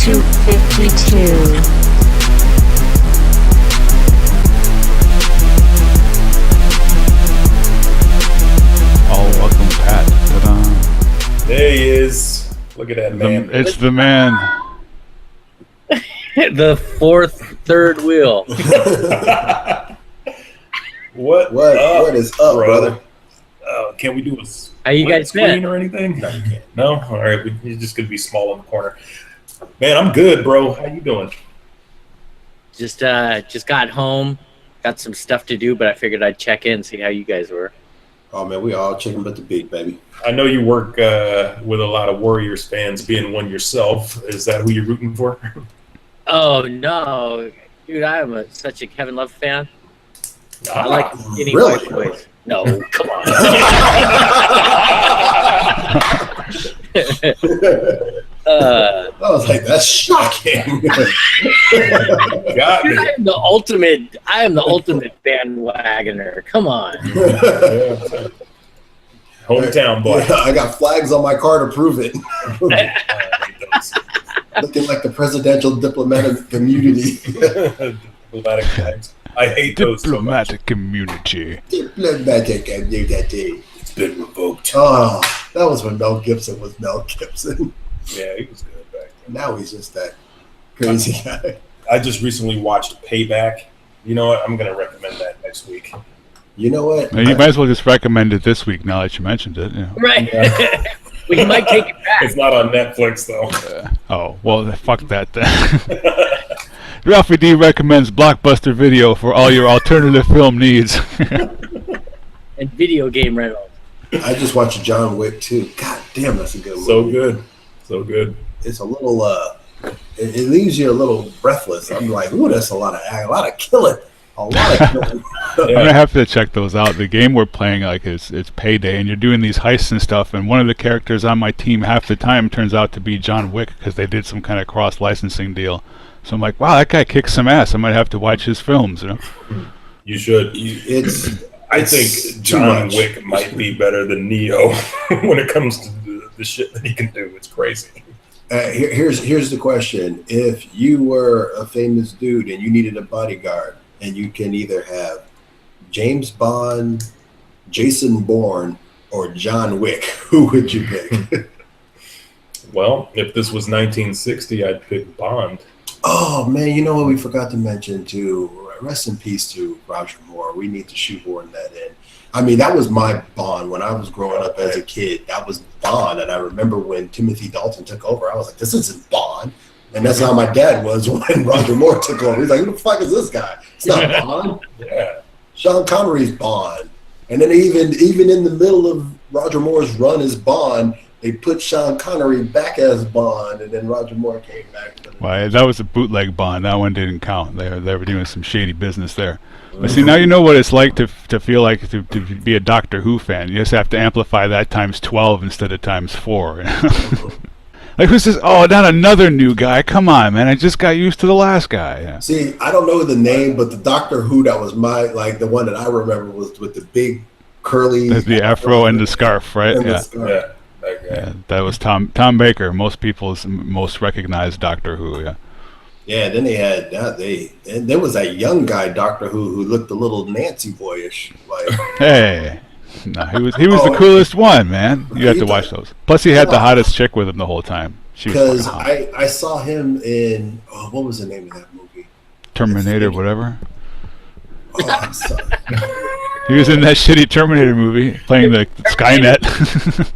252. Oh, welcome, Pat. Ta-da. There he is. Look at that man. It's the man. The third wheel. What is up, brother? Can we do a How you guys screen been? or anything? No, you can't. No? All right. You're just going to be small in the corner. Man, I'm good, bro. How you doing? Just got home. Got some stuff to do, but I figured I'd check in, see how you guys were. Oh, man, we all chicken but the beat, baby. I know you work with a lot of Warriors fans, being one yourself. Is that who you're rooting for? Oh, no. Dude, I am such a Kevin Love fan. I like skinny really? white boys. No, come on. I was like, that's shocking. Got Dude, me. I am the ultimate bandwagoner. Come on. Hometown boy. Yeah, I got flags on my car to prove it. Looking like the presidential diplomatic community. Diplomatic flags. I hate those. Diplomatic community. Diplomatic community. It's been revoked. Oh, that was when Mel Gibson was Mel Gibson. Yeah, he was good back then. Now he's just that crazy guy. I just recently watched Payback. You know what? I'm going to recommend that next week. You know what? Now, you might as well just recommend it this week now that you mentioned it. You know. Right. Yeah. Well, you might take it back. It's not on Netflix, though. Oh, well, fuck that then. Ralphie D recommends Blockbuster Video for all your alternative film needs. And video game rentals. I just watched John Wick 2. God damn, that's a good movie. So good. So good. It's a little, it leaves you a little breathless. I'm like, ooh, that's a lot of killing. A lot of killing. I'm gonna have to check those out. The game we're playing, like, it's Payday, and you're doing these heists and stuff. And one of the characters on my team half the time turns out to be John Wick because they did some kind of cross-licensing deal. So I'm like, wow, that guy kicks some ass. I might have to watch his films. You know. You should. I think John much. Wick might be better than Neo when it comes to the shit that he can do. It's crazy. Here's the question. If you were a famous dude and you needed a bodyguard, and you can either have James Bond, Jason Bourne, or John Wick, who would you pick? Well, if this was 1960, I'd pick Bond. Oh, man, you know what we forgot to mention, too? Rest in peace to Roger Moore. We need to shoehorn that in. I mean, that was my Bond when I was growing up as a kid. That was Bond, and I remember when Timothy Dalton took over, I was like, this isn't Bond. And that's how my dad was when Roger Moore took over. He's like, who the fuck is this guy? It's not Bond. Yeah. Sean Connery's Bond. And then even in the middle of Roger Moore's run as Bond, they put Sean Connery back as Bond, and then Roger Moore came back. Well, that was a bootleg Bond. That one didn't count. They were doing some shady business there. But see, now you know what it's like to feel like to be a Doctor Who fan. You just have to amplify that times 12 instead of times 4. Like, who's this? Oh, not another new guy. Come on, man. I just got used to the last guy. Yeah. See, I don't know the name, but the Doctor Who that was the one that I remember was with the big curly... The afro and the scarf, right? And the Yeah. scarf. Yeah, that was Tom Baker, most people's most recognized Doctor Who. Yeah. Yeah. Then they had and there was that young guy Doctor who looked a little Nancy boyish. Like, Hey, no, he was the coolest one, man. You have to watch those. Plus, he had the hottest chick with him the whole time. Because I saw him in what was the name of that movie? Terminator, whatever. Oh, I'm sorry. He was in that shitty Terminator movie playing the Skynet.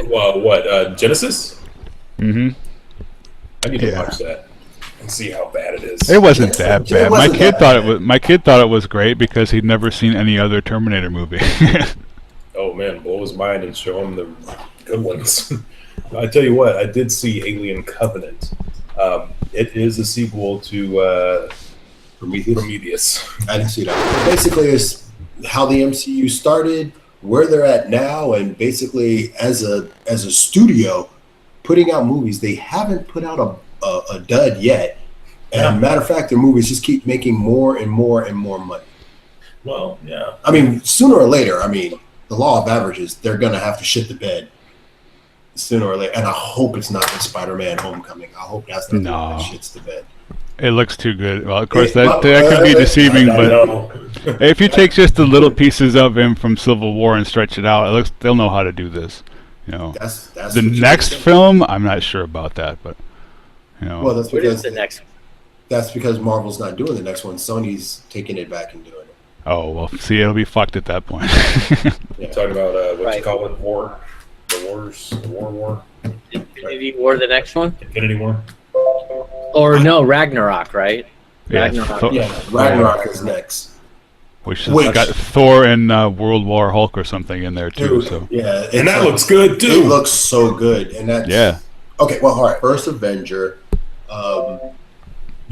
Well, what? Genesis? Mm-hmm. I need to watch that and see how bad it is. It wasn't that It bad. wasn't that bad. My kid thought it was great because he'd never seen any other Terminator movie. Oh man, blow his mind and show him the good ones. I tell you what, I did see Alien Covenant. It is a sequel to Prometheus. I didn't see that. Basically, it's how the MCU started, where they're at now, and basically as a studio putting out movies. They haven't put out a dud yet. And matter of fact, their movies just keep making more and more and more money. Well, yeah. I mean, sooner or later, the law of averages, they're going to have to shit the bed. sooner or later. And I hope it's not the Spider-Man Homecoming. I hope that's not No. that shit's to bed. It looks too good. Well, of course, Well, that could be deceiving, I but know. if you take just the little pieces of him from Civil War and stretch it out, they'll know how to do this. You know, That's the what you next think. film, I'm not sure about that, but you know, Well, that's What is because the next? that's because Marvel's not doing the next one. Sony's taking it back and doing it. oh well, see, it'll be fucked at that point. Yeah. Talking about what you Right. call it, war, the war, Infinity War, the next one? Infinity War. Or no, Ragnarok, right? Yeah, Ragnarok. Thor- Yeah, Ragnarok is next. which has Which- got Thor and World War Hulk or something in there too. Dude, So yeah, And that like- looks good It too. looks so good, and that's yeah, okay. Well, all right. First Avenger.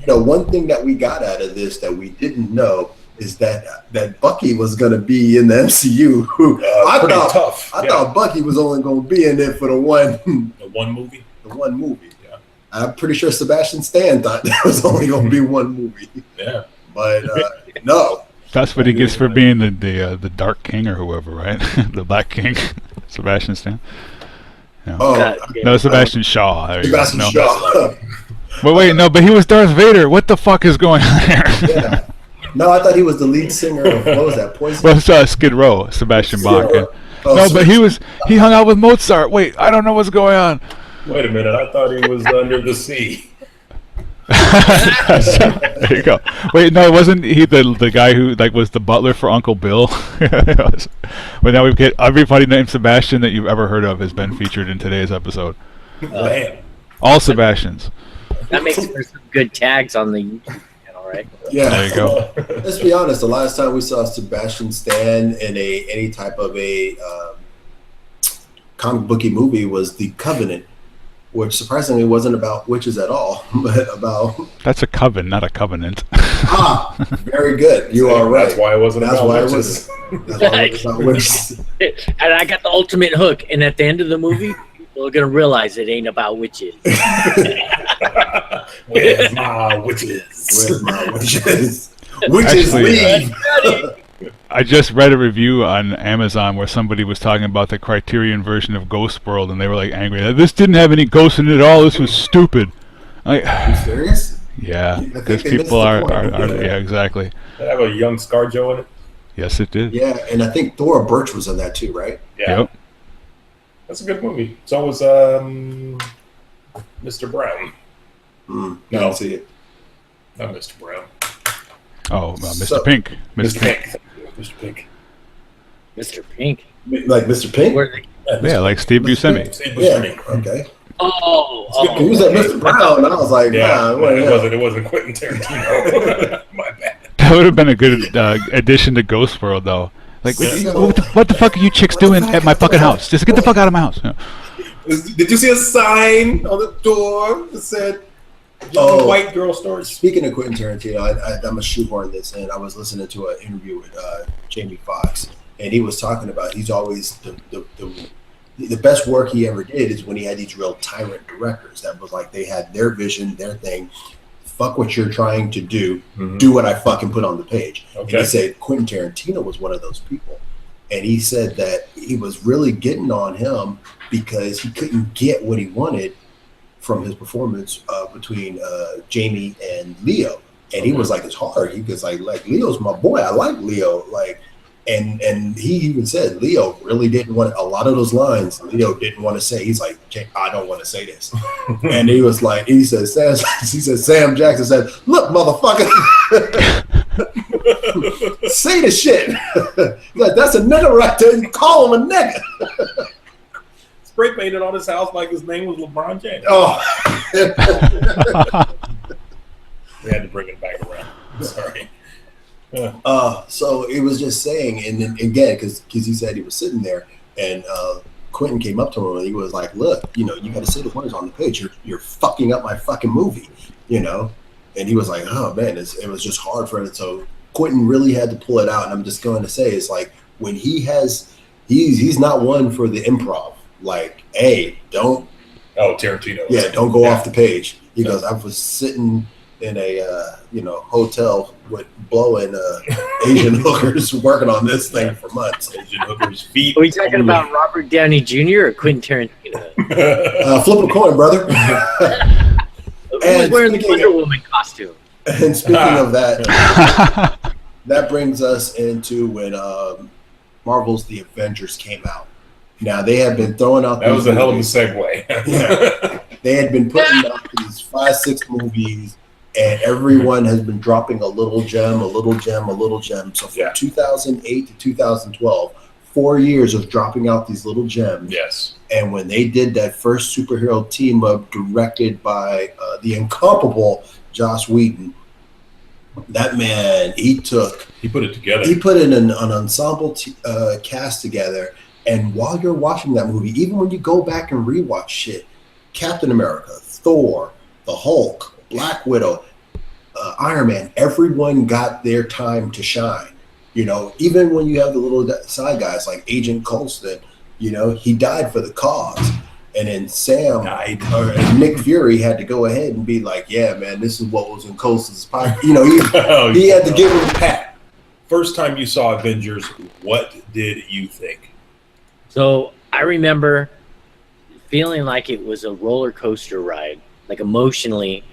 One thing that we got out of this that we didn't know is that Bucky was going to be in the MCU. I pretty thought tough. I thought Bucky was only going to be in it for the one the one movie. movie. Yeah. I'm pretty sure Sebastian Stan thought that was only going to be one movie, Yeah. but no. that's what he gets for being the Dark King or whoever, right? The Black King, Sebastian Stan. Oh, No, Sebastian Shaw. There you go. Sebastian No. Shaw. But wait, no, but he was Darth Vader. What the fuck is going on here? Yeah. No, I thought he was the lead singer of what was that? Poison. Well, it's Skid Row, Sebastian Bach. Yeah. Oh, No, so- but he hung out with Mozart. Wait, I don't know what's going on. Wait a minute. I thought he was under the sea. There you go. Wait, no, wasn't he the guy who was the butler for Uncle Bill? But now we've got everybody named Sebastian that you've ever heard of has been featured in today's episode. Damn. All Sebastians. That makes for some good tags on the YouTube channel, right? Yeah. There you go. Let's be honest. The last time we saw Sebastian Stan in any type of a comic booky movie was The Covenant, which surprisingly wasn't about witches at all, but about That's a coven, not a covenant. very good. You are right. That's why it wasn't That's about why it witches. was. That's why it was about witches. And I got the ultimate hook. And at the end of the movie, people are going to realize it ain't about witches. Where's my witches? Where's my witches? Witches Actually, leave. I just read a review on Amazon where somebody was talking about the Criterion version of Ghost World, and they were like angry. This didn't have any ghosts in it at all. This was stupid. Like, Are you serious? yeah, think because they missed people the are, point. yeah, exactly. Did I have a young ScarJo in it? Yes, it did. Yeah, and I think Thora Birch was in that too, right? Yeah. Yep. That's a good movie. So was Mr. Brown. No, No. I don't see it. Not Mr. Brown. Oh, Mr. So- Pink. Mr. Pink. Mr. Pink. Mr. Pink. Like Mr. Pink? Where they, Yeah, like Steve Buscemi. Steve Yeah. Buscemi. Okay. oh, He was at Mr. Brown, and I was like, Yeah, nah, what the it hell? wasn't Quentin Tarantino. My bad. That would have been a good addition to Ghost World, though. Like, what the fuck are you chicks doing at my fucking house? Just get the fuck out of my house. Yeah. Did you see a sign on the door that said Oh. white girl stores? Speaking of Quentin Tarantino, I'm a shoehorn this in. I was listening to an interview with Jamie Foxx, and he was talking about he's always the best work he ever did is when he had these real tyrant directors that was like they had their vision, their thing. Fuck what you're trying to do. Do what I fucking put on the page. And Okay. he said Quentin Tarantino was one of those people. And he said that he was really getting on him because he couldn't get what he wanted from his performance between Jamie and Leo. And he was like, it's hard. He was like Leo's my boy. I like Leo. Like, and he even said Leo really didn't want a lot of those lines. Leo didn't want to say. He's like, I don't want to say this. And he was like, he said, Sam Jackson said, look, motherfucker, say the shit. Like, that's a nigga right there. You call him a nigga. Spray painted on his house like his name was LeBron James. Oh. We had to bring it back around. Sorry. So it was just saying, and then again, because he said he was sitting there, and Quentin came up to him and he was like, "Look, you got to say the words on the page. You're fucking up my fucking movie, And he was like, "Oh man, it was just hard for it." So Quentin really had to pull it out, and I'm just going to say, it's like when he's not one for the improv. Like, hey, don't Oh, Tarantino. don't go off the page. He goes, I was sitting in a hotel with blowing Asian hookers working on this thing for months. Asian hookers' feet. Are we talking about Robert Downey Jr. or Quentin Tarantino? Flip a coin, brother. Who's wearing the Wonder Woman costume? And speaking of that, that brings us into when Marvel's The Avengers came out. Now, they have been throwing out that was a hell of a movies. segue. Yeah. They had been putting out these 5-6 movies, and everyone has been dropping a little gem, a little gem, a little gem. So from 2008 to 2012, 4 years of dropping out these little gems. Yes. And when they did that first superhero team up directed by the incomparable Joss Whedon, that man, he put it together. He put in an ensemble cast together. And while you're watching that movie, even when you go back and rewatch shit, Captain America, Thor, the Hulk, Black Widow, Iron Man, everyone got their time to shine. You know, even when you have the little side guys like Agent Coulson, you know, he died for the cause. And then and Nick Fury had to go ahead and be like, yeah, man, this is what was in Coulson's pocket. You know, he had to give him a pat. First time you saw Avengers, what did you think? So I remember feeling like it was a roller coaster ride, like emotionally,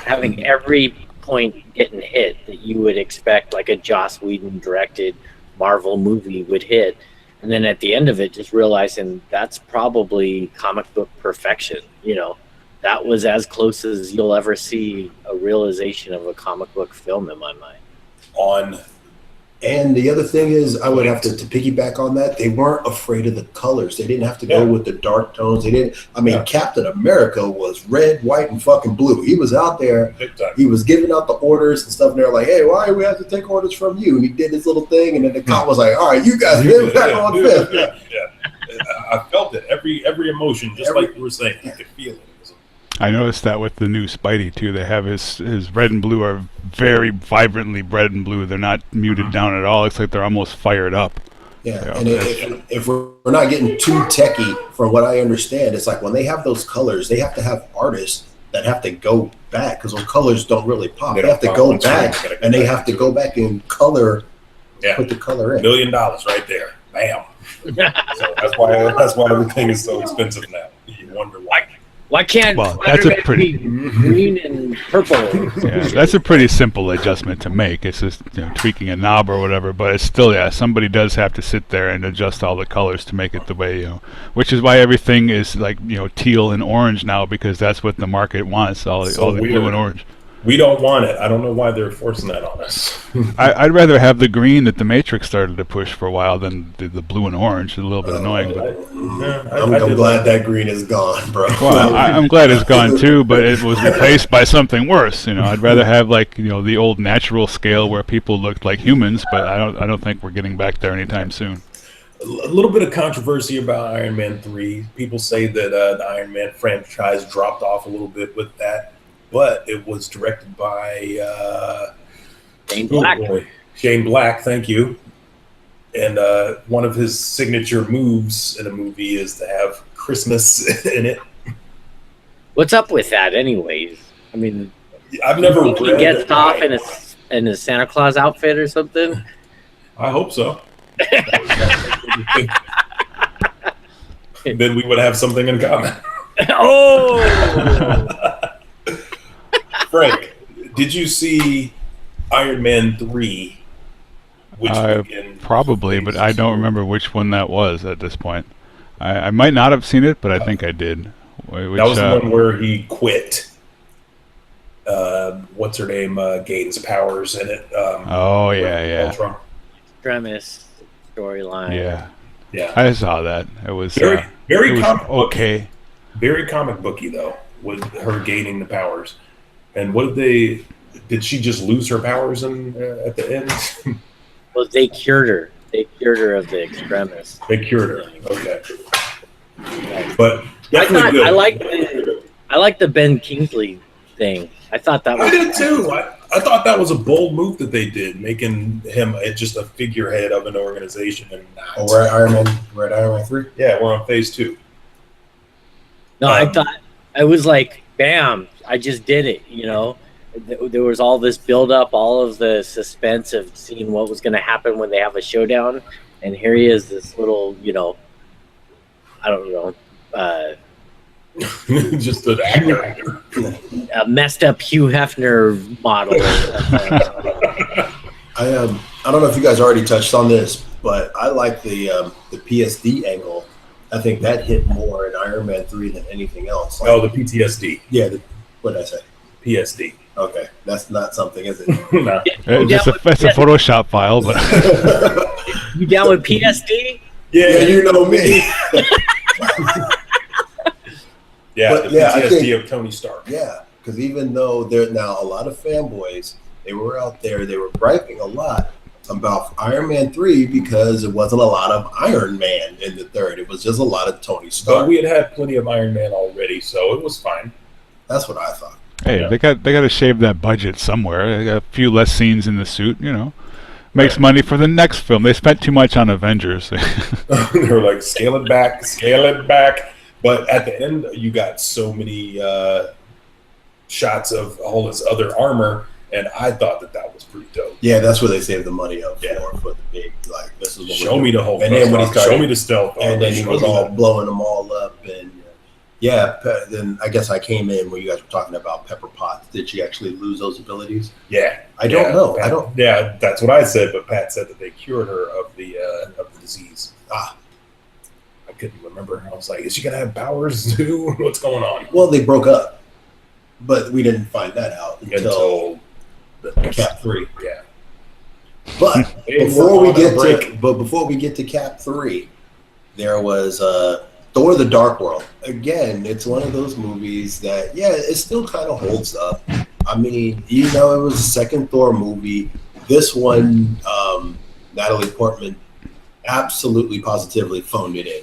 having every point getting hit that you would expect like a Joss Whedon directed Marvel movie would hit. And then at the end of it, just realizing that's probably comic book perfection. You know, that was as close as you'll ever see a realization of a comic book film in my mind. And the other thing is, I would have to piggyback on that. They weren't afraid of the colors. They didn't have to go with the dark tones. They didn't. I mean, Captain America was red, white, and fucking blue. He was out there. He was giving out the orders and stuff. And they're like, "Hey, why do we have to take orders from you?" And he did his little thing. And then the cop was like, "All right, you guys get back on fifth." Yeah. I felt it. Every emotion, just like you were saying, you could feel it. I noticed that with the new Spidey too. They have his red and blue are very vibrantly red and blue. They're not muted down at all. It's like they're almost fired up. Yeah, and if we're not getting too techie, from what I understand, it's like when they have those colors, they have to have artists that have to go back because those colors don't really pop. They have to go back, and they have to go back and color, put the color in. $1 million right there, bam. So that's why everything is so expensive now. You wonder why. Why can't that's a pretty be green and purple? Yeah, that's a pretty simple adjustment to make. It's just tweaking a knob or whatever, but it's still somebody does have to sit there and adjust all the colors to make it the way which is why everything is like teal and orange now, because that's what the market wants. All the blue and orange. We don't want it. I don't know why they're forcing that on us. I'd rather have the green that the Matrix started to push for a while than the blue and orange. It's a little bit annoying. But I'm glad that green is gone, bro. Well, I'm glad it's gone too, but it was replaced by something worse. I'd rather have like the old natural scale where people looked like humans, but I don't think we're getting back there anytime soon. A little bit of controversy about Iron Man 3. People say that the Iron Man franchise dropped off a little bit with that. But it was directed by Shane Black. Shane Black, thank you. And one of his signature moves in a movie is to have Christmas in it. What's up with that, anyways? I mean, I've never read. He gets off in a Santa Claus outfit or something. I hope so. Then we would have something in common. Oh. Frank, did you see Iron Man 3? Probably, but I don't remember which one that was at this point. I might not have seen it, but I think I did. That was the one where he quit. What's her name? Gaines Powers in it. Yeah. Premise, storyline. Yeah. I saw that. It was very comic okay. Very comic booky though, with her gaining the powers. And what did she just lose her powers at the end? Well, they cured her. They cured her of the extremis. They cured her. Okay. But definitely I like the Ben Kingsley thing. I thought that was. I did too. I thought that was a bold move that they did, making him just a figurehead of an organization and not. We're at Iron Man 3. Yeah, we're on phase 2. No, I thought I was like, bam! I just did it. there was all this build up, all of the suspense of seeing what was going to happen when they have a showdown, and here he is, this little, I don't know, Just an actor. a messed up Hugh Hefner model. I don't know if you guys already touched on this, but I like the PSD angle. I think that hit more in Iron Man 3 than anything else. Oh, the PTSD. Yeah, what did I say? PSD. Okay, that's not something, is it? No. It's a Photoshop file, but You down with PSD? Yeah, you know me. Yeah, But, the yeah, I PTSD think- of Tony Stark. Yeah, because even though there are now a lot of fanboys, they were out there, they were griping a lot about Iron Man 3 because it wasn't a lot of Iron Man in the third. It was just a lot of Tony But Stark. we had plenty of Iron Man already, so it was fine. That's what I thought. hey, Yeah. they got to shave that budget somewhere. They got a few less scenes in the suit, Makes Right. money for the next film. They spent too much on Avengers. They were like, scale it back, scale it back. But at the end, you got so many shots of all this other armor, and I thought that was pretty dope. Yeah, that's where they saved the money up Yeah. for the big, like, this is what Show me the whole And then when he show started- me the stealth. And then he Show was me all that. blowing them all up. And yeah, then I guess I came in when you guys were talking about Pepper Potts. Did she actually lose those abilities? Yeah. I don't Yeah, know. Pat- I don't. Yeah, that's what I said, but Pat said that they cured her of the disease. Ah. I couldn't remember. I was like, is she gonna have powers too? What's going on? Well, they broke up, but we didn't find that out until Until Cap 3. Yeah. But Hey, before we're we on a get break. before we get to Cap 3, there was Thor: The Dark World. Again, it's one of those movies that it still kind of holds up. I mean, it was the second Thor movie. This one, Natalie Portman absolutely positively phoned it in.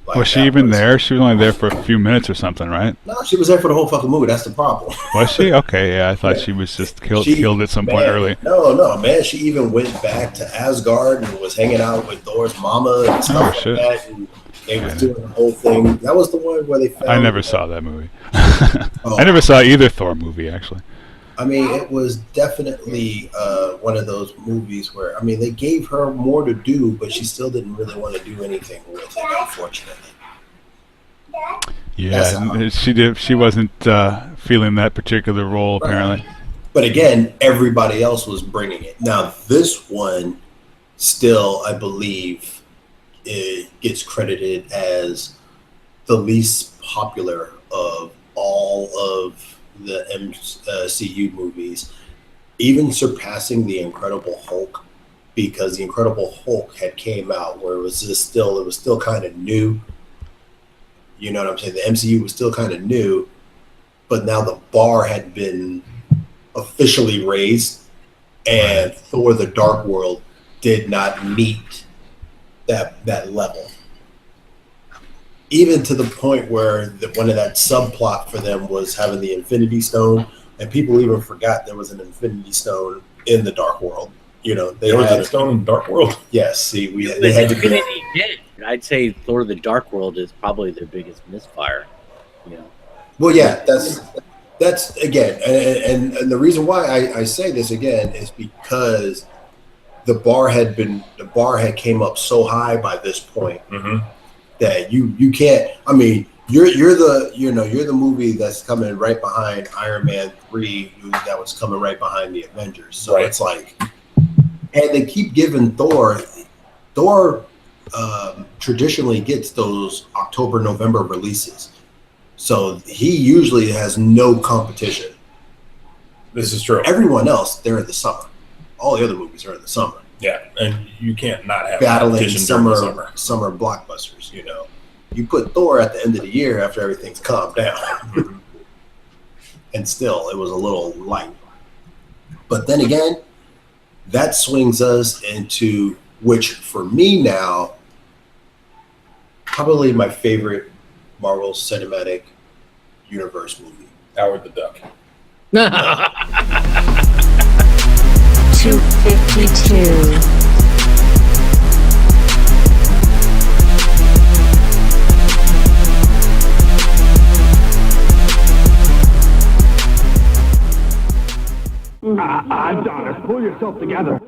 Like, Was she that even there? She was only there for a few minutes or something, right? No, she was there for the whole fucking movie. That's the problem. Was she? Okay, yeah. I thought Yeah. she was just killed She- at some point Man, early. No, man. She even went back to Asgard and was hanging out with Thor's mama and stuff like shit. that. And they was doing the whole thing. That was the one where they found. I never saw that movie. Oh. I never saw either Thor movie, actually. I mean, it was definitely one of those movies where, I mean, they gave her more to do, but she still didn't really want to do anything with it, unfortunately. That's Yeah, she wasn't feeling that particular role, apparently. But again, everybody else was bringing it. Now, this one still, I believe, it gets credited as the least popular of all of the MCU movies, even surpassing the Incredible Hulk, because the Incredible Hulk had came out where it was still kind of new. You know what I'm saying? The MCU was still kind of new, but now the bar had been officially raised, and Thor: The Dark World did not meet that level. Even to the point where one of that subplot for them was having the Infinity Stone, and people even forgot there was an Infinity Stone in the Dark World. They There was had a stone in the Dark World. yes. See, It they was had to Infinity hit. I'd say Thor: The Dark World is probably their biggest misfire. Well, yeah, that's again, and the reason why I say this again is because the bar had came up so high by this point Mm-hmm. that you can't. I mean, you're the movie that's coming right behind Iron Man 3, that was coming right behind the Avengers. So Right. it's like, and they keep giving Thor traditionally gets those October-November releases. So he usually has no competition. This is true. Everyone else, they're in the summer. All the other movies are in the summer. Yeah, and you can't not have Battling competition during the summer blockbusters, You put Thor at the end of the year after everything's calmed down. Mhm. And still, it was a little light. But then again, that swings us into, which for me now, probably my favorite Marvel Cinematic Universe movie. Howard the Duck. 252. Pull yourself together.